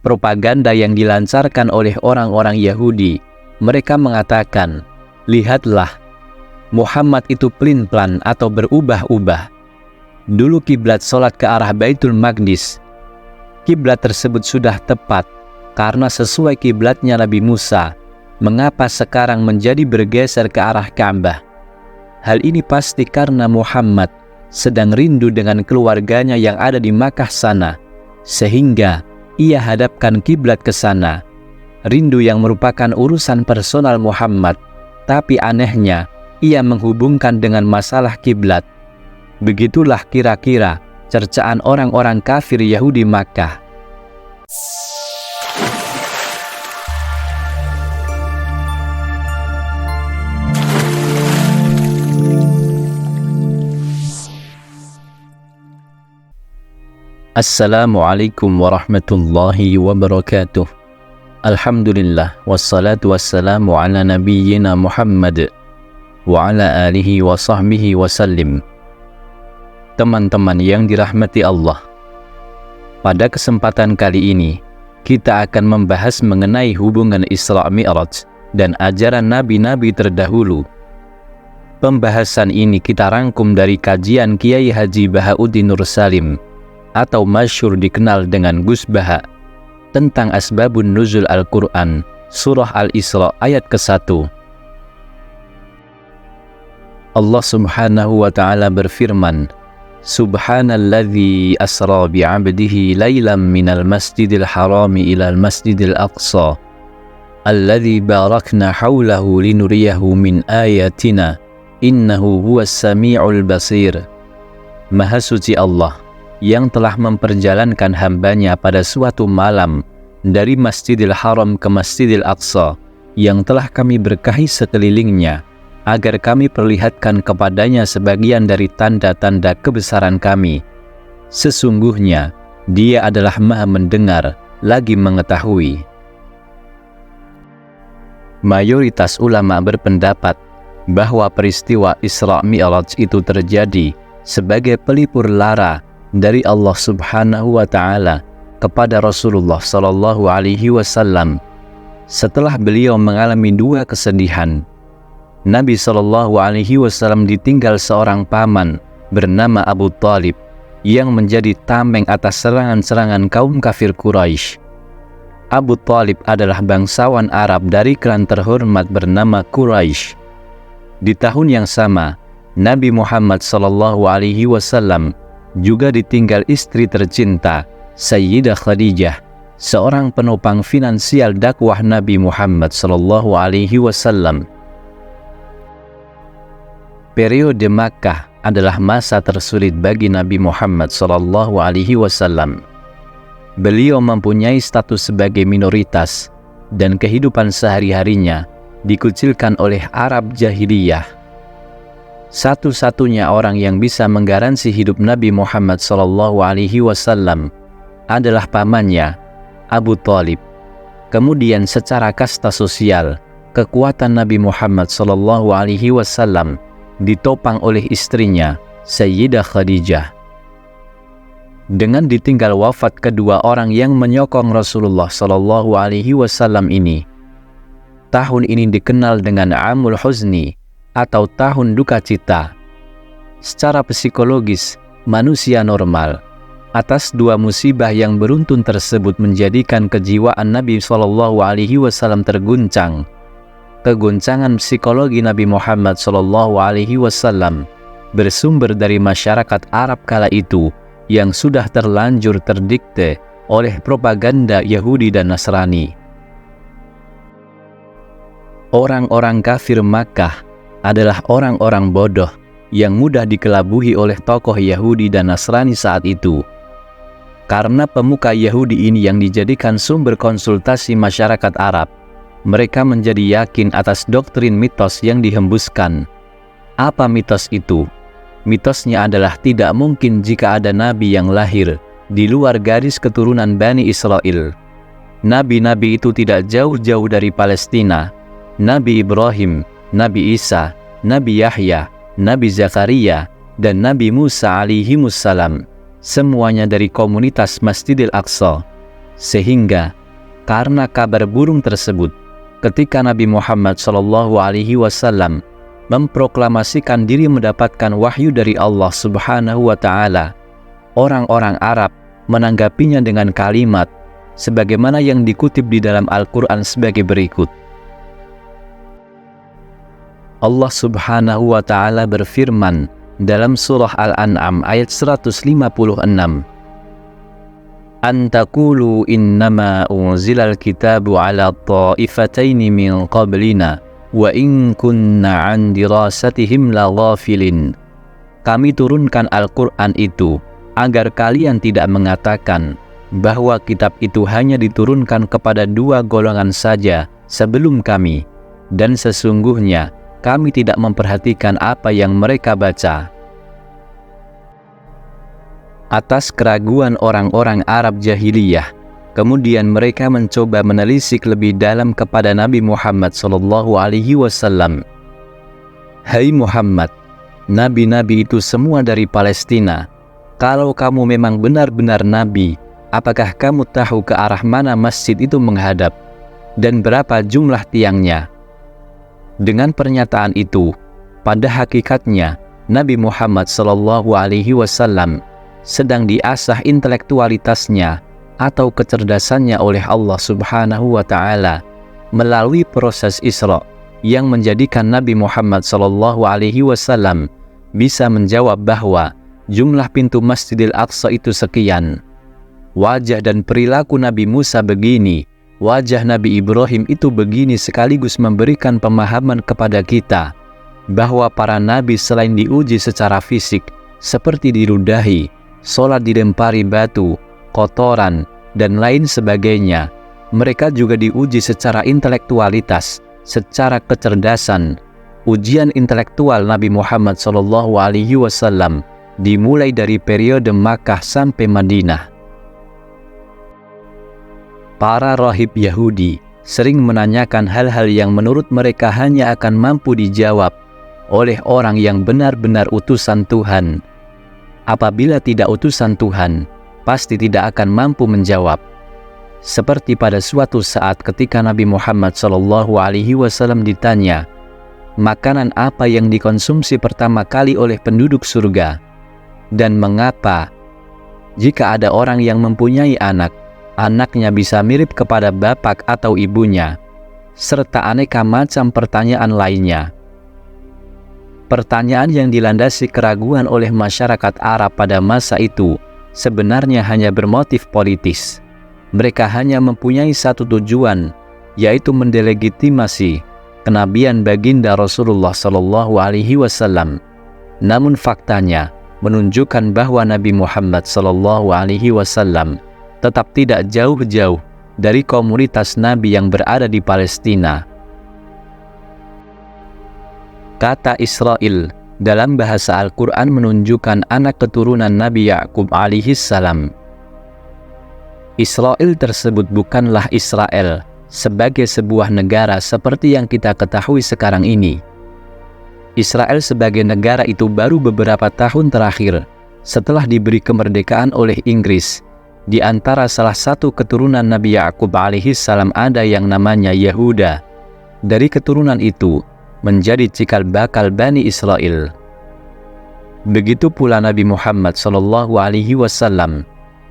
propaganda yang dilancarkan oleh orang-orang Yahudi. Mereka mengatakan, lihatlah, Muhammad itu pelin-pelan atau berubah-ubah. Dulu kiblat sholat ke arah Baitul Maqdis. Kiblat tersebut sudah tepat karena sesuai kiblatnya Nabi Musa. Mengapa sekarang menjadi bergeser ke arah Ka'bah? Hal ini pasti karena Muhammad sedang rindu dengan keluarganya yang ada di Makkah sana, sehingga ia hadapkan kiblat ke sana. Rindu yang merupakan urusan personal Muhammad, tapi anehnya ia menghubungkan dengan masalah kiblat. Begitulah kira-kira cercaan orang-orang kafir Yahudi Makkah. Assalamualaikum warahmatullahi wabarakatuh. Alhamdulillah, wassalatu wassalamu ala nabiyyina Muhammad wa ala alihi wa sahbihi wasallim. Teman-teman yang dirahmati Allah, pada kesempatan kali ini kita akan membahas mengenai hubungan Isra Mi'raj dan ajaran nabi-nabi terdahulu. Pembahasan ini kita rangkum dari kajian Kiai Haji Bahauddin Nur Salim atau masyhur dikenal dengan Gus Baha tentang Asbabun Nuzul Al-Quran, Surah Al-Isra ayat ke-1. Allah Subhanahu wa Ta'ala berfirman, Subhanalladzi asra bi'abdihi laylam minal masjidil harami ilal masjidil aqsa alladzi barakna hawlahu linuriyahu min ayatina innahu huwas sami'ul basir. Maha suci Allah yang telah memperjalankan hambanya pada suatu malam dari Masjidil Haram ke Masjidil Aqsa yang telah kami berkahi sekelilingnya, agar kami perlihatkan kepadanya sebagian dari tanda-tanda kebesaran kami. Sesungguhnya Dia adalah Maha mendengar lagi mengetahui. Mayoritas ulama berpendapat bahwa peristiwa Isra Mi'raj itu terjadi sebagai pelipur lara dari Allah Subhanahu wa Ta'ala kepada Rasulullah Sallallahu Alaihi Wasallam setelah beliau mengalami dua kesedihan. Nabi Sallallahu Alaihi Wasallam ditinggal seorang paman bernama Abu Talib yang menjadi tameng atas serangan-serangan kaum kafir Quraisy. Abu Talib adalah bangsawan Arab dari klan terhormat bernama Quraisy. Di tahun yang sama, Nabi Muhammad Sallallahu Alaihi Wasallam juga ditinggal istri tercinta Sayyidah Khadijah, seorang penopang finansial dakwah Nabi Muhammad Sallallahu Alaihi Wasallam. Periode Makkah adalah masa tersulit bagi Nabi Muhammad Sallallahu Alaihi Wasallam. Beliau mempunyai status sebagai minoritas dan kehidupan sehari-harinya dikucilkan oleh Arab Jahiliyah. Satu-satunya orang yang bisa menggaransi hidup Nabi Muhammad Sallallahu Alaihi Wasallam adalah pamannya, Abu Talib. Kemudian secara kasta sosial, kekuatan Nabi Muhammad Sallallahu Alaihi Wasallam ditopang oleh istrinya, Sayyidah Khadijah. Dengan ditinggal wafat kedua orang yang menyokong Rasulullah Sallallahu Alaihi Wasallam ini, tahun ini dikenal dengan Amul Huzni atau tahun duka cita. Secara psikologis, manusia normal atas dua musibah yang beruntun tersebut menjadikan kejiwaan Nabi Sallallahu Alaihi Wasallam terguncang. Keguncangan psikologi Nabi Muhammad Sallallahu Alaihi Wasallam bersumber dari masyarakat Arab kala itu yang sudah terlanjur terdikte oleh propaganda Yahudi dan Nasrani. Orang-orang kafir Makkah adalah orang-orang bodoh yang mudah dikelabuhi oleh tokoh Yahudi dan Nasrani saat itu. Karena pemuka Yahudi ini yang dijadikan sumber konsultasi masyarakat Arab, mereka menjadi yakin atas doktrin mitos yang dihembuskan. Apa mitos itu? Mitosnya adalah tidak mungkin jika ada nabi yang lahir di luar garis keturunan Bani Israel. Nabi-nabi itu tidak jauh-jauh dari Palestina. Nabi Ibrahim, Nabi Isa, Nabi Yahya, Nabi Zakaria, dan Nabi Musa alaihimussalam, semuanya dari komunitas Masjidil Aqsa. Sehingga karena kabar burung tersebut, ketika Nabi Muhammad SAW memproklamasikan diri mendapatkan wahyu dari Allah Subhanahu wa Ta'ala, orang-orang Arab menanggapinya dengan kalimat sebagaimana yang dikutip di dalam Al-Quran sebagai berikut. Allah Subhanahu wa Ta'ala berfirman dalam surah Al-An'am ayat 156, An taqulu innama unzilal kitabu ala ta'ifataini min qablina wa in kunna an dirasatihim laghafilin. Kami turunkan Al-Quran itu agar kalian tidak mengatakan bahwa kitab itu hanya diturunkan kepada dua golongan saja sebelum kami, dan sesungguhnya kami tidak memperhatikan apa yang mereka baca. Atas keraguan orang-orang Arab jahiliyah, kemudian mereka mencoba menelisik lebih dalam kepada Nabi Muhammad SAW. Hai Muhammad, nabi-nabi itu semua dari Palestina. Kalau kamu memang benar-benar nabi, apakah kamu tahu ke arah mana masjid itu menghadap dan berapa jumlah tiangnya? Dengan pernyataan itu, pada hakikatnya Nabi Muhammad SAW sedang diasah intelektualitasnya atau kecerdasannya oleh Allah Subhanahu wa Ta'ala melalui proses Isra yang menjadikan Nabi Muhammad SAW bisa menjawab bahwa jumlah pintu Masjidil Aqsa itu sekian. Wajah dan perilaku Nabi Musa begini, wajah Nabi Ibrahim itu begini, sekaligus memberikan pemahaman kepada kita bahwa para nabi selain diuji secara fisik seperti diludahi, sholat dilempari batu, kotoran, dan lain sebagainya, mereka juga diuji secara intelektualitas, secara kecerdasan. Ujian intelektual Nabi Muhammad SAW dimulai dari periode Makkah sampai Madinah. Para rahib Yahudi sering menanyakan hal-hal yang menurut mereka hanya akan mampu dijawab oleh orang yang benar-benar utusan Tuhan. Apabila tidak utusan Tuhan, pasti tidak akan mampu menjawab. Seperti pada suatu saat ketika Nabi Muhammad SAW ditanya, makanan apa yang dikonsumsi pertama kali oleh penduduk surga? Dan mengapa jika ada orang yang mempunyai anak, anaknya bisa mirip kepada bapak atau ibunya? Serta aneka macam pertanyaan lainnya. Pertanyaan yang dilandasi keraguan oleh masyarakat Arab pada masa itu sebenarnya hanya bermotif politis. Mereka hanya mempunyai satu tujuan, yaitu mendelegitimasi kenabian baginda Rasulullah SAW. Namun faktanya menunjukkan bahwa Nabi Muhammad SAW tetap tidak jauh-jauh dari komunitas nabi yang berada di Palestina. Kata Israel dalam bahasa Al-Quran menunjukkan anak keturunan Nabi Ya'qub alaihissalam. Israel tersebut bukanlah Israel sebagai sebuah negara seperti yang kita ketahui sekarang ini. Israel sebagai negara itu baru beberapa tahun terakhir setelah diberi kemerdekaan oleh Inggris. Di antara salah satu keturunan Nabi Ya'qub alaihissalam ada yang namanya Yahuda. Dari keturunan itu menjadi cikal bakal Bani Israel. Begitu pula Nabi Muhammad SAW.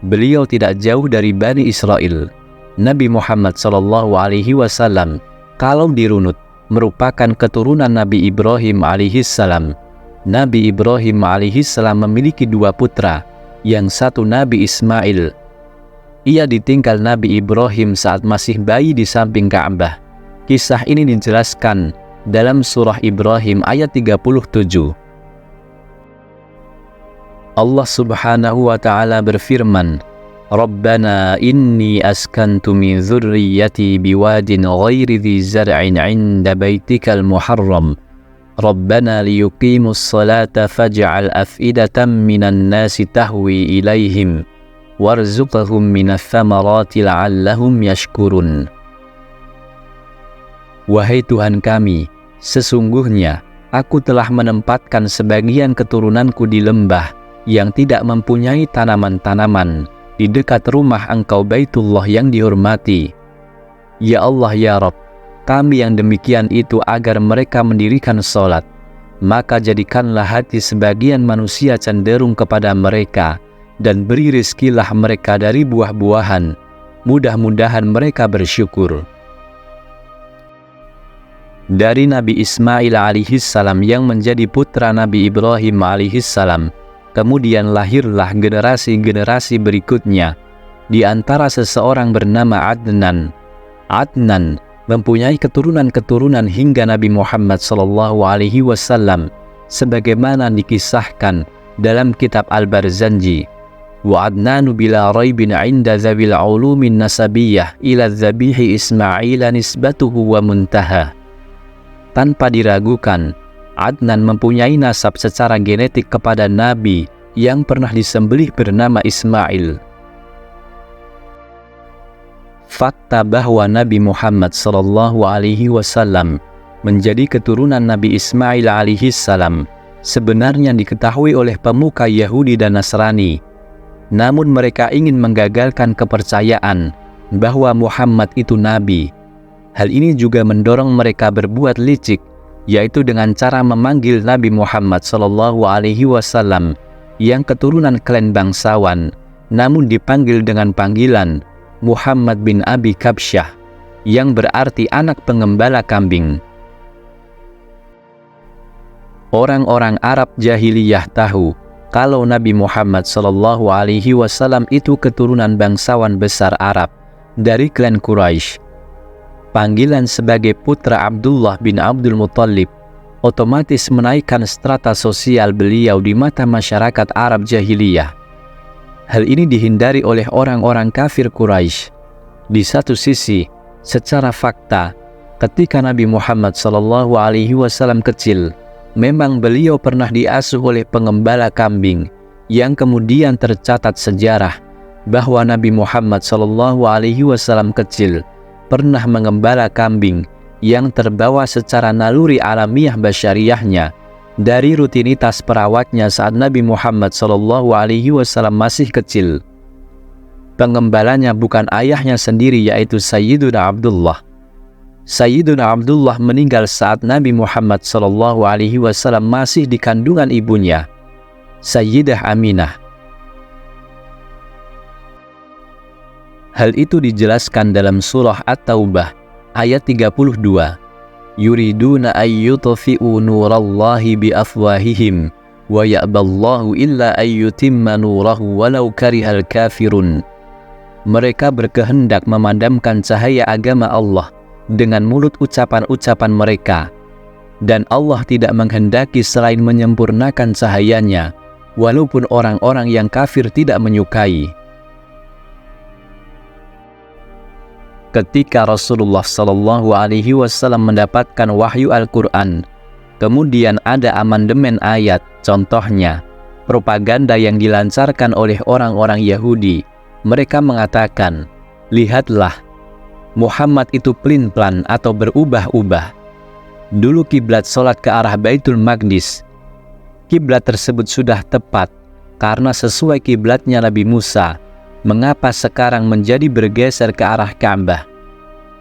Beliau tidak jauh dari Bani Israel. Nabi Muhammad SAW, kalau dirunut, merupakan keturunan Nabi Ibrahim alaihissalam. Nabi Ibrahim alaihissalam memiliki dua putra, yang satu Nabi Ismail. Ia ditinggal Nabi Ibrahim saat masih bayi di samping Ka'bah. Kisah ini dijelaskan dalam surah Ibrahim ayat 37. Allah Subhanahu wa Ta'ala berfirman, Rabbana inni askantu min dzurriyyati biwadin ghairi dzi zar'in 'inda baitikal muharram. Rabbana liyuqimus salata faj'al af'idatan minan nasi tahwi ilaihim warzuqhum minas thamarati la'allahum yashkurun. Wahai Tuhan kami, sesungguhnya aku telah menempatkan sebagian keturunanku di lembah yang tidak mempunyai tanaman-tanaman di dekat rumah Engkau Baitullah yang dihormati. Ya Allah ya Rabb, kami yang demikian itu agar mereka mendirikan sholat, maka jadikanlah hati sebagian manusia cenderung kepada mereka, dan beri rizkilah mereka dari buah-buahan, mudah-mudahan mereka bersyukur. Dari Nabi Ismail alaihissalam yang menjadi putra Nabi Ibrahim alaihissalam, kemudian lahirlah generasi-generasi berikutnya, di antara seseorang bernama Adnan. Adnan mempunyai keturunan-keturunan hingga Nabi Muhammad SAW, sebagaimana dikisahkan dalam kitab Al-Barzanji. Wa Adnanu bila raibin inda zabil ulumin nasabiyyah ila zabihi Ismail nisbatuhu wa muntaha. Tanpa diragukan, Adnan mempunyai nasab secara genetik kepada Nabi yang pernah disembelih bernama Ismail. Fakta bahwa Nabi Muhammad SAW menjadi keturunan Nabi Ismail alaihissalam sebenarnya diketahui oleh pemuka Yahudi dan Nasrani. Namun mereka ingin menggagalkan kepercayaan bahwa Muhammad itu Nabi. Hal ini juga mendorong mereka berbuat licik, yaitu dengan cara memanggil Nabi Muhammad SAW yang keturunan klan bangsawan, namun dipanggil dengan panggilan Muhammad bin Abi Kabsyah, yang berarti anak pengembala kambing. Orang-orang Arab jahiliyah tahu kalau Nabi Muhammad SAW itu keturunan bangsawan besar Arab dari klan Quraisy. Panggilan sebagai putra Abdullah bin Abdul Muttalib otomatis menaikkan strata sosial beliau di mata masyarakat Arab jahiliyah. Hal ini dihindari oleh orang-orang kafir Quraisy. Di satu sisi, secara fakta, ketika Nabi Muhammad SAW kecil, memang beliau pernah diasuh oleh pengembala kambing, yang kemudian tercatat sejarah bahwa Nabi Muhammad SAW kecil pernah mengembala kambing yang terbawa secara naluri alamiah basyariahnya dari rutinitas perawatnya saat Nabi Muhammad SAW masih kecil. Pengembalanya bukan ayahnya sendiri, yaitu Sayyiduna Abdullah. Sayyiduna Abdullah meninggal saat Nabi Muhammad SAW masih di kandungan ibunya, Sayyidah Aminah. Hal itu dijelaskan dalam surah At-Taubah ayat 32. Yuriduna ayyutfi'u nurallahi biafwahihim wa ya'ballahu illa ayyutimma nurahu walau karihal kafirun. Mereka berkehendak memadamkan cahaya agama Allah dengan mulut ucapan-ucapan mereka, dan Allah tidak menghendaki selain menyempurnakan cahayanya, walaupun orang-orang yang kafir tidak menyukai. Ketika Rasulullah SAW mendapatkan wahyu Al-Quran, kemudian ada amandemen ayat, contohnya propaganda yang dilancarkan oleh orang-orang Yahudi. Mereka mengatakan, lihatlah, Muhammad itu pelin-pelan atau berubah-ubah. Dulu kiblat sholat ke arah Baitul Maqdis. Kiblat tersebut sudah tepat karena sesuai kiblatnya Nabi Musa. Mengapa sekarang menjadi bergeser ke arah Ka'bah?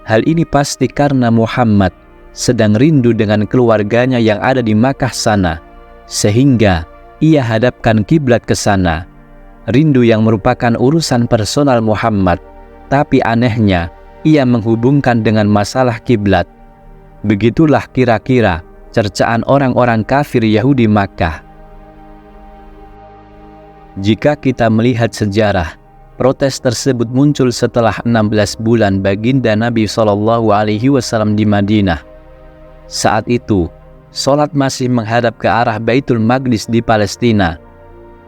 Hal ini pasti karena Muhammad sedang rindu dengan keluarganya yang ada di Makkah sana, sehingga ia hadapkan kiblat ke sana. Rindu yang merupakan urusan personal Muhammad, tapi anehnya ia menghubungkan dengan masalah kiblat. Begitulah kira-kira cercaan orang-orang kafir Yahudi Makkah. Jika kita melihat sejarah, protes tersebut muncul setelah 16 bulan baginda Nabi SAW di Madinah. Saat itu, sholat masih menghadap ke arah Baitul Maqdis di Palestina.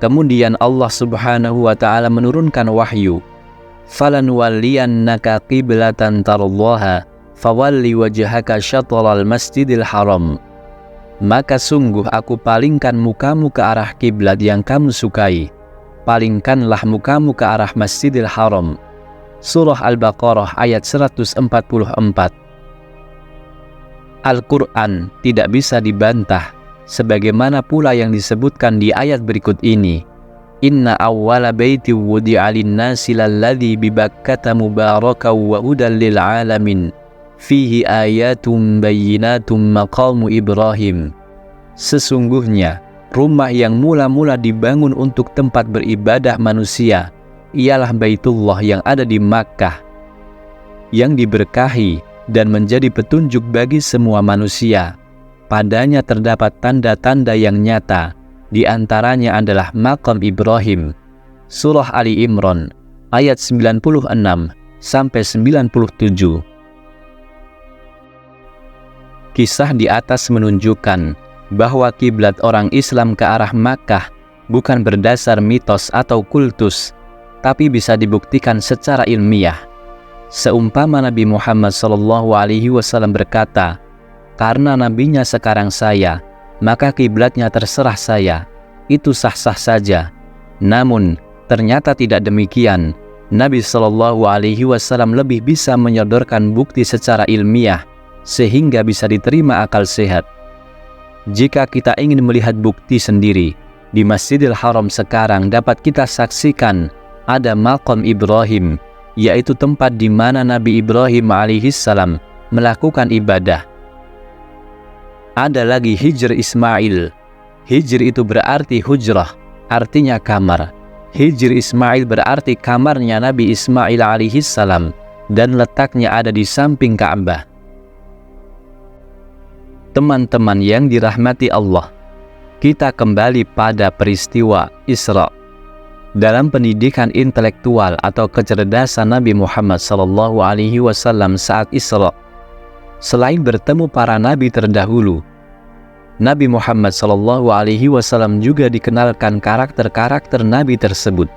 Kemudian Allah Subhanahu wa Ta'ala menurunkan wahyu, "Falanwalliyannaka qiblatan tardaha, fawalli wajhaka syatral masjidil haram." Maka sungguh aku palingkan mukamu ke arah kiblat yang kamu sukai. Palingkanlah mukamu ke arah Masjidil Haram. Surah Al-Baqarah ayat 144. Al-Quran tidak bisa dibantah, sebagaimana pula yang disebutkan di ayat berikut ini. Inna awwala baiti wudi'a lin-nasi lalladzi bi Bakkata mubarakan wa hudan lil alamin fihi ayatum bayyinatum maqamu Ibrahim. Sesungguhnya rumah yang mula-mula dibangun untuk tempat beribadah manusia ialah Baitullah yang ada di Makkah, yang diberkahi dan menjadi petunjuk bagi semua manusia. Padanya terdapat tanda-tanda yang nyata, di antaranya adalah Maqam Ibrahim. Surah Ali Imran ayat 96 sampai 97. Kisah di atas menunjukkan bahwa kiblat orang Islam ke arah Makkah bukan berdasar mitos atau kultus, tapi bisa dibuktikan secara ilmiah. Seumpama Nabi Muhammad SAW berkata, "Karena nabinya sekarang saya, maka kiblatnya terserah saya." Itu sah-sah saja. Namun ternyata tidak demikian. Nabi SAW lebih bisa menyodorkan bukti secara ilmiah sehingga bisa diterima akal sehat. Jika kita ingin melihat bukti sendiri, di Masjidil Haram sekarang dapat kita saksikan ada Maqam Ibrahim, yaitu tempat di mana Nabi Ibrahim alaihissalam melakukan ibadah. Ada lagi Hijr Ismail. Hijr itu berarti hujrah, artinya kamar. Hijr Ismail berarti kamarnya Nabi Ismail alaihissalam dan letaknya ada di samping Ka'bah. Teman-teman yang dirahmati Allah, kita kembali pada peristiwa Isra. Dalam pendidikan intelektual atau kecerdasan Nabi Muhammad SAW saat Isra, selain bertemu para nabi terdahulu, Nabi Muhammad SAW juga dikenalkan karakter-karakter nabi tersebut.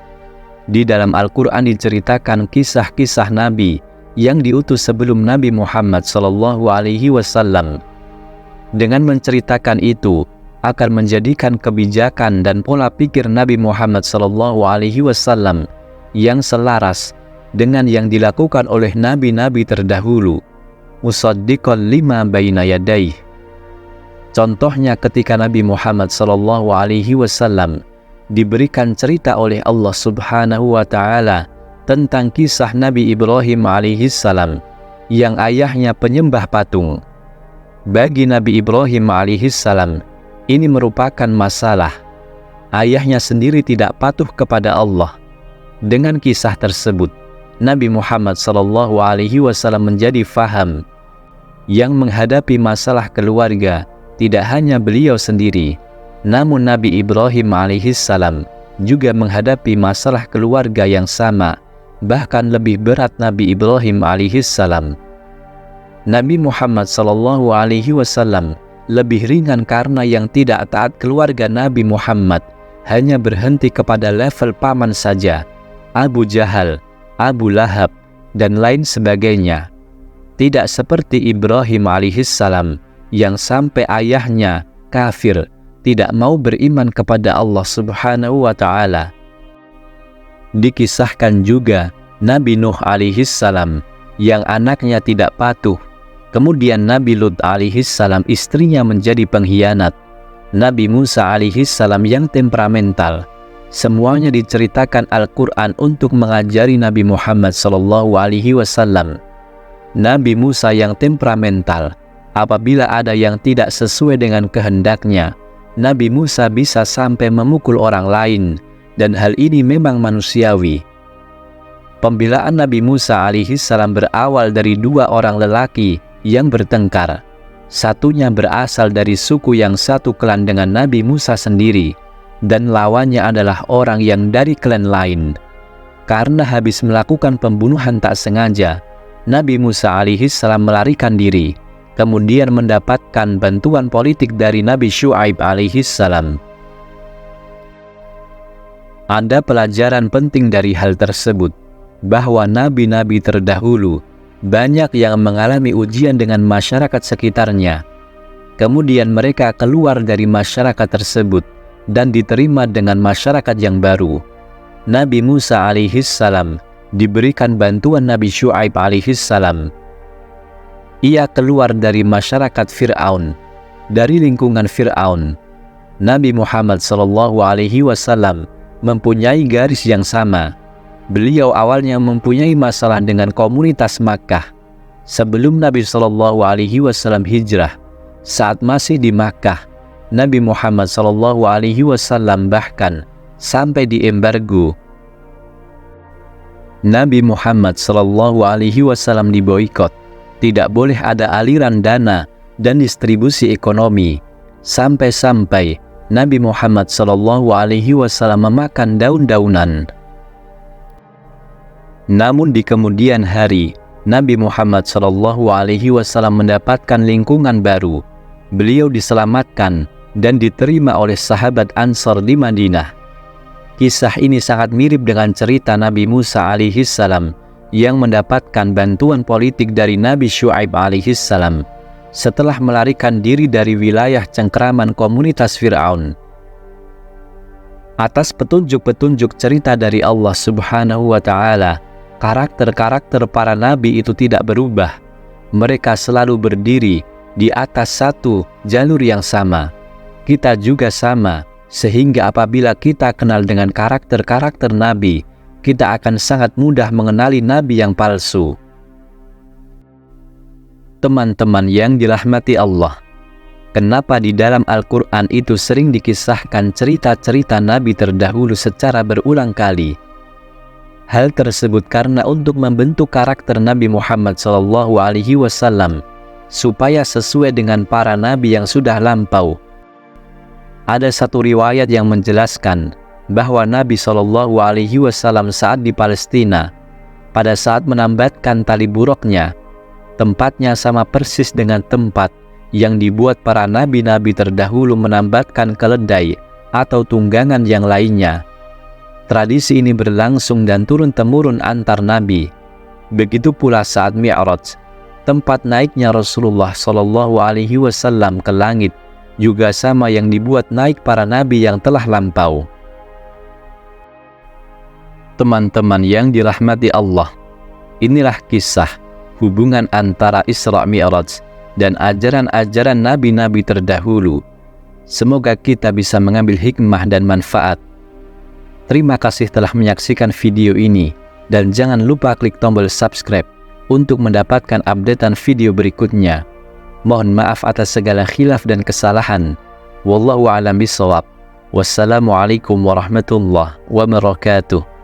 Di dalam Al-Quran diceritakan kisah-kisah nabi yang diutus sebelum Nabi Muhammad SAW. Dengan menceritakan itu akan menjadikan kebijakan dan pola pikir Nabi Muhammad SAW yang selaras dengan yang dilakukan oleh nabi-nabi terdahulu. Musaddiqan lima baina yadayh. Contohnya ketika Nabi Muhammad SAW diberikan cerita oleh Allah Subhanahu wa Ta'ala tentang kisah Nabi Ibrahim alaihissalam yang ayahnya penyembah patung. Bagi Nabi Ibrahim alaihissalam, ini merupakan masalah. Ayahnya sendiri tidak patuh kepada Allah. Dengan kisah tersebut, Nabi Muhammad SAW menjadi faham yang menghadapi masalah keluarga tidak hanya beliau sendiri, namun Nabi Ibrahim alaihissalam juga menghadapi masalah keluarga yang sama, bahkan lebih berat Nabi Ibrahim alaihissalam. Nabi Muhammad SAW lebih ringan karena yang tidak taat keluarga Nabi Muhammad hanya berhenti kepada level paman saja, Abu Jahal, Abu Lahab, dan lain sebagainya. Tidak seperti Ibrahim alaihissalam yang sampai ayahnya kafir, tidak mau beriman kepada Allah Subhanahu wa Ta'ala. Dikisahkan juga Nabi Nuh alaihissalam yang anaknya tidak patuh. Kemudian Nabi Lut alaihissalam istrinya menjadi pengkhianat. Nabi Musa alaihissalam yang temperamental. Semuanya diceritakan Al-Quran untuk mengajari Nabi Muhammad SAW. Nabi Musa yang temperamental, apabila ada yang tidak sesuai dengan kehendaknya, Nabi Musa bisa sampai memukul orang lain, dan hal ini memang manusiawi. Pembelaan Nabi Musa alaihissalam berawal dari dua orang lelaki yang bertengkar. Satunya berasal dari suku yang satu klan dengan Nabi Musa sendiri, dan lawannya adalah orang yang dari klan lain. Karena habis melakukan pembunuhan tak sengaja, Nabi Musa alaihissalam melarikan diri, kemudian mendapatkan bantuan politik dari Nabi Syu'aib alaihissalam. Ada pelajaran penting dari hal tersebut, bahwa nabi-nabi terdahulu banyak yang mengalami ujian dengan masyarakat sekitarnya. Kemudian mereka keluar dari masyarakat tersebut dan diterima dengan masyarakat yang baru. Nabi Musa alaihissalam diberikan bantuan Nabi Syu'aib alaihissalam. Ia keluar dari masyarakat Fir'aun, dari lingkungan Fir'aun. Nabi Muhammad SAW mempunyai garis yang sama. Beliau awalnya mempunyai masalah dengan komunitas Makkah sebelum Nabi Shallallahu Alaihi Wasallam hijrah. Saat masih di Makkah, Nabi Muhammad Shallallahu Alaihi Wasallam bahkan sampai diembargo. Nabi Muhammad Shallallahu Alaihi Wasallam diboikot. Tidak boleh ada aliran dana dan distribusi ekonomi, sampai-sampai Nabi Muhammad Shallallahu Alaihi Wasallam memakan daun-daunan. Namun di kemudian hari, Nabi Muhammad Shallallahu Alaihi Wasallam mendapatkan lingkungan baru. Beliau diselamatkan dan diterima oleh sahabat Ansar di Madinah. Kisah ini sangat mirip dengan cerita Nabi Musa alaihissalam yang mendapatkan bantuan politik dari Nabi Syu'aib alaihissalam setelah melarikan diri dari wilayah cengkeraman komunitas Fir'aun. Atas petunjuk-petunjuk cerita dari Allah Subhanahu wa Ta'ala, karakter-karakter para nabi itu tidak berubah. Mereka selalu berdiri di atas satu jalur yang sama. Kita juga sama, sehingga apabila kita kenal dengan karakter-karakter nabi, kita akan sangat mudah mengenali nabi yang palsu. Teman-teman yang dirahmati Allah, kenapa di dalam Al-Quran itu sering dikisahkan cerita-cerita nabi terdahulu secara berulang kali? Hal tersebut karena untuk membentuk karakter Nabi Muhammad SAW supaya sesuai dengan para nabi yang sudah lampau. Ada satu riwayat yang menjelaskan bahwa Nabi SAW saat di Palestina, pada saat menambatkan tali buruknya, tempatnya sama persis dengan tempat yang dibuat para nabi-nabi terdahulu menambatkan keledai atau tunggangan yang lainnya. Tradisi ini berlangsung dan turun-temurun antar nabi. Begitu pula saat Mi'raj, tempat naiknya Rasulullah SAW ke langit, juga sama yang dibuat naik para nabi yang telah lampau. Teman-teman yang dirahmati Allah, inilah kisah hubungan antara Isra Mi'raj dan ajaran-ajaran nabi-nabi terdahulu. Semoga kita bisa mengambil hikmah dan manfaat. Terima kasih telah menyaksikan video ini, dan jangan lupa klik tombol subscribe untuk mendapatkan updatean video berikutnya. Mohon maaf atas segala khilaf dan kesalahan. Wallahu a'lam bishawab. Wassalamualaikum warahmatullahi wabarakatuh.